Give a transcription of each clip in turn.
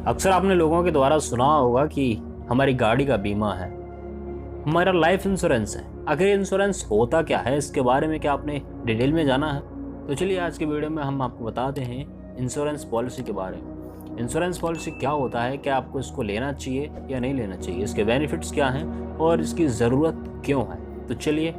अक्सर आपने लोगों के द्वारा सुना होगा कि हमारी गाड़ी का बीमा है, हमारा लाइफ इंश्योरेंस है। आखिर इंश्योरेंस होता क्या है, इसके बारे में क्या आपने डिटेल में जाना है? तो चलिए आज के वीडियो में हम आपको बताते हैं इंश्योरेंस पॉलिसी के बारे में। इंश्योरेंस पॉलिसी क्या होता है, क्या आपको इसको लेना चाहिए या नहीं लेना चाहिए, इसके बेनिफिट्स क्या हैं और इसकी ज़रूरत क्यों है। तो चलिए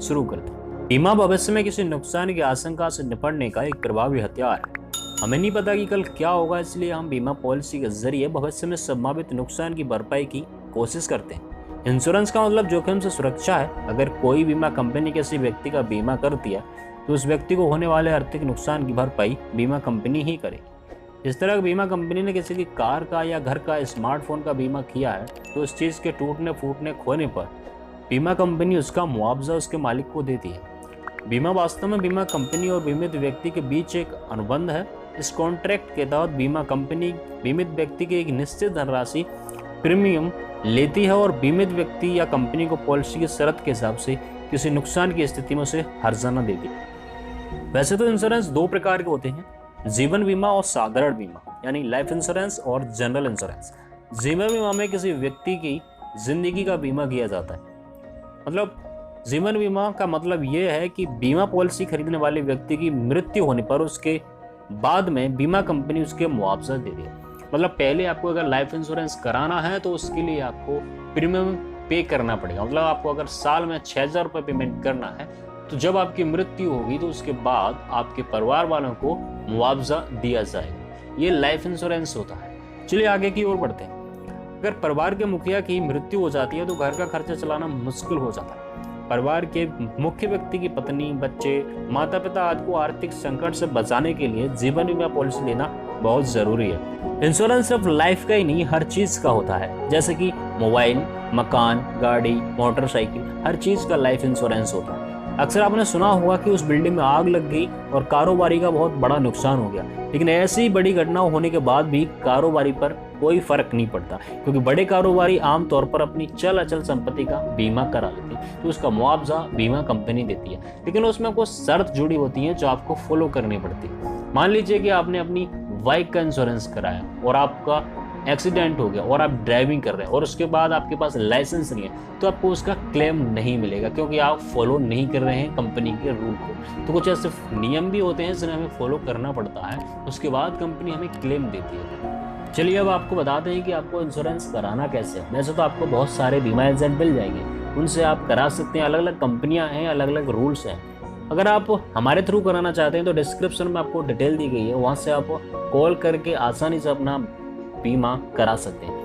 शुरू करते हैं। बीमा भविष्य में किसी नुकसान की आशंका से निपटने का एक प्रभावी हथियार है। हमें नहीं पता कि कल क्या होगा, इसलिए हम बीमा पॉलिसी के जरिए भविष्य में संभावित नुकसान की भरपाई की कोशिश करते हैं। इंश्योरेंस का मतलब जोखिम से सुरक्षा है। अगर कोई बीमा कंपनी किसी व्यक्ति का बीमा करती है तो उस व्यक्ति को होने वाले आर्थिक नुकसान की भरपाई बीमा कंपनी ही करेगी। इस तरह बीमा कंपनी ने किसी की कार का या घर का, स्मार्टफोन का बीमा किया है तो उस चीज़ के टूटने, फूटने, खोने पर बीमा कंपनी उसका मुआवजा उसके मालिक को देती है। बीमा वास्तव में बीमा कंपनी और बीमित व्यक्ति के बीच एक अनुबंध है। इस कॉन्ट्रैक्ट के तहत बीमा कंपनी बीमित व्यक्ति की एक निश्चित धनराशि प्रीमियम लेती है और बीमित व्यक्ति या कंपनी को पॉलिसी की शर्त के हिसाब से किसी नुकसान की स्थिति में उसे हर्जाना देती है। वैसे तो इंश्योरेंस दो प्रकार के होते हैं, जीवन बीमा और साधारण बीमा, यानी लाइफ इंश्योरेंस और जनरल इंश्योरेंस। जीवन बीमा में किसी व्यक्ति की जिंदगी का बीमा किया जाता है। मतलब जीवन बीमा का मतलब यह है कि बीमा पॉलिसी खरीदने वाले व्यक्ति की मृत्यु होने पर उसके बाद में बीमा कंपनी उसके मुआवजा दे दे। मतलब पहले आपको अगर लाइफ इंश्योरेंस कराना है तो उसके लिए आपको प्रीमियम पे करना पड़ेगा। मतलब आपको अगर साल में 6,000 रुपये पेमेंट करना है तो जब आपकी मृत्यु होगी तो उसके बाद आपके परिवार वालों को मुआवजा दिया जाएगा। ये लाइफ इंश्योरेंस होता है। चलिए आगे की ओर बढ़ते हैं। अगर परिवार के मुखिया की मृत्यु हो जाती है तो घर का खर्चा चलाना मुश्किल हो जाता है। परिवार के मुख्य व्यक्ति की पत्नी, बच्चे, माता पिता आदि को आर्थिक संकट से बचाने के लिए जीवन बीमा पॉलिसी लेना बहुत जरूरी है। इंश्योरेंस सिर्फ लाइफ का ही नहीं, हर चीज का होता है। जैसे कि मोबाइल, मकान, गाड़ी, मोटरसाइकिल, हर चीज का लाइफ इंश्योरेंस होता है। अक्सर आपने सुना होगा कि उस बिल्डिंग में आग लग गई और कारोबारी का बहुत बड़ा नुकसान हो गया, लेकिन ऐसी बड़ी घटना होने के बाद भी कारोबारी पर कोई फर्क नहीं पड़ता, क्योंकि बड़े कारोबारी आमतौर पर अपनी चल अचल संपत्ति का बीमा करा लेते हैं तो उसका मुआवजा बीमा कंपनी देती है। लेकिन उसमें कुछ शर्त जुड़ी होती है जो आपको फॉलो करनी पड़ती है। मान लीजिए कि आपने अपनी बाइक का इंश्योरेंस कराया और आपका एक्सीडेंट हो गया और आप ड्राइविंग कर रहे हैं और उसके बाद आपके पास लाइसेंस नहीं है तो आपको उसका क्लेम नहीं मिलेगा, क्योंकि आप फॉलो नहीं कर रहे हैं कंपनी के रूल को। तो कुछ ऐसे नियम भी होते हैं जिन्हें हमें फॉलो करना पड़ता है, उसके बाद कंपनी हमें क्लेम देती है। चलिए अब आपको बताते हैं कि आपको इंश्योरेंस कराना कैसे है। वैसे तो आपको बहुत सारे बीमा एजेंट मिल जाएंगे, उनसे आप करा सकते हैं। अलग अलग कंपनियां हैं, अलग अलग रूल्स हैं। अगर आप हमारे थ्रू कराना चाहते हैं तो डिस्क्रिप्शन में आपको डिटेल दी गई है, वहाँ से आप कॉल करके आसानी से अपना बीमा करा सकते हैं।